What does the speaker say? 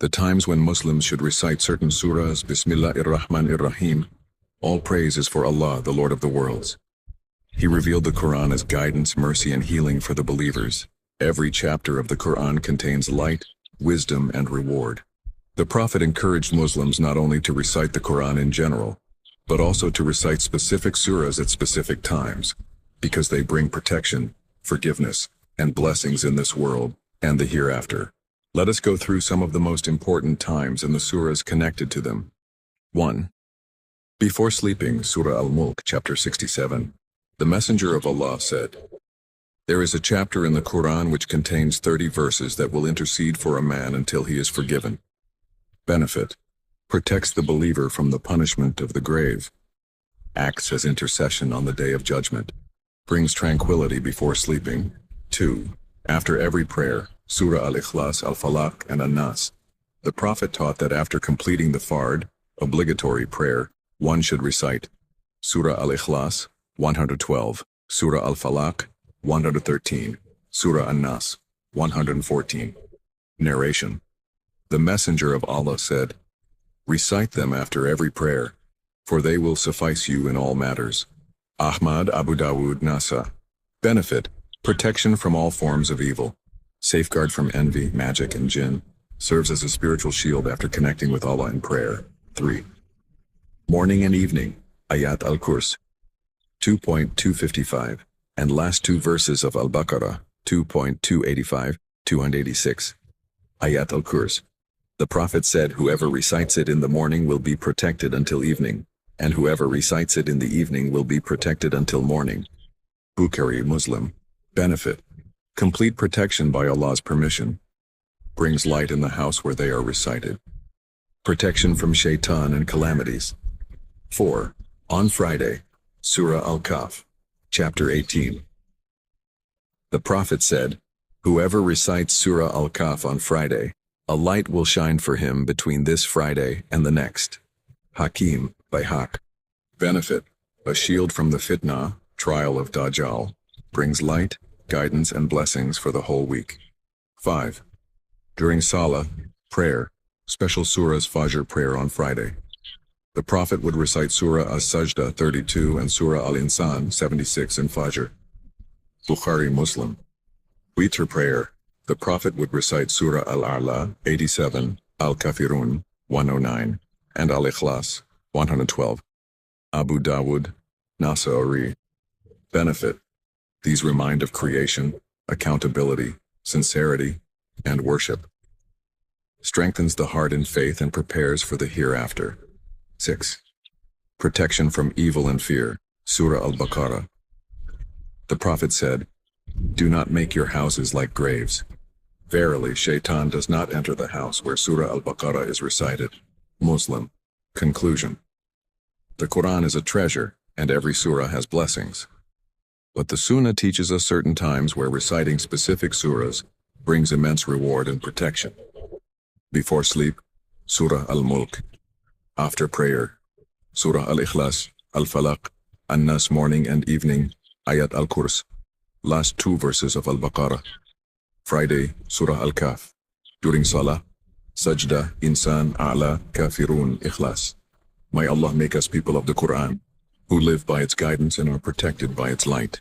The times when Muslims should recite certain surahs, Bismillahir-Rahmanir-Rahim. All praise is for Allah, the Lord of the worlds. He revealed the Quran as guidance, mercy, and healing for the believers. Every chapter of the Quran contains light, wisdom, and reward. The Prophet encouraged Muslims not only to recite the Quran in general, but also to recite specific surahs at specific times, because they bring protection, forgiveness, and blessings in this world and the hereafter. Let us go through some of the most important times and the surahs connected to them. 1. Before sleeping, Surah Al-Mulk, chapter 67. The Messenger of Allah said, "There is a chapter in the Quran which contains 30 verses that will intercede for a man until he is forgiven. Benefit: protects the believer from the punishment of the grave. Acts as intercession on the day of judgment. Brings tranquility before sleeping." 2. After every prayer, Surah Al-Ikhlas, Al-Falaq, and An-Nas. The Prophet taught that after completing the Fard, obligatory prayer, one should recite Surah Al-Ikhlas, 112, Surah Al-Falaq, 113, Surah An-Nas, 114. Narration: The Messenger of Allah said, "Recite them after every prayer, for they will suffice you in all matters." Ahmad, Abu Dawud, Nasa. Benefit: protection from all forms of evil. Safeguard from envy, magic, and jinn. Serves as a spiritual shield after connecting with Allah in prayer. 3. Morning and evening, Ayat al-Kurs, 2.255, and last two verses of Al-Baqarah, 2.285, 286. Ayat al-Kurs. The Prophet said, "Whoever recites it in the morning will be protected until evening, and whoever recites it in the evening will be protected until morning." Bukhari, Muslim. Benefit: complete protection by Allah's permission. Brings light in the house where they are recited. Protection from shaitan and calamities. 4. On Friday, Surah Al-Kahf, chapter 18. The Prophet said, "Whoever recites Surah Al-Kahf on Friday, a light will shine for him between this Friday and the next." Hakim, by Haq. Benefit: a shield from the fitna, trial of Dajjal. Brings light, guidance, and blessings for the whole week. 5. During Salah, prayer, special surahs Fajr prayer on Friday. The Prophet would recite Surah As-Sajda 32 and Surah Al-Insan 76 in Fajr. Bukhari, Muslim. Witr prayer. The Prophet would recite Surah Al-A'la 87, Al-Kafirun 109, and Al-Ikhlas 112. Abu Dawud, Nasa'i. Benefit: these remind of creation, accountability, sincerity, and worship. Strengthens the heart in faith and prepares for the hereafter. 6. Protection from evil and fear, Surah Al-Baqarah. The Prophet said, "Do not make your houses like graves." Verily, shaitan does not enter the house where Surah Al-Baqarah is recited. Muslim. Conclusion: the Quran is a treasure, and every surah has blessings. But the Sunnah teaches us certain times where reciting specific surahs brings immense reward and protection. Before sleep, Surah Al-Mulk. After prayer, Surah Al-Ikhlas, Al-Falaq, An-Nas. Morning and evening, Ayat al-Kurs. Last two verses of Al-Baqarah. Friday, Surah Al-Kahf. During Salah, Sajda, Insan, A'la, Kafirun, Ikhlas. May Allah make us people of the Quran, who live by its guidance and are protected by its light.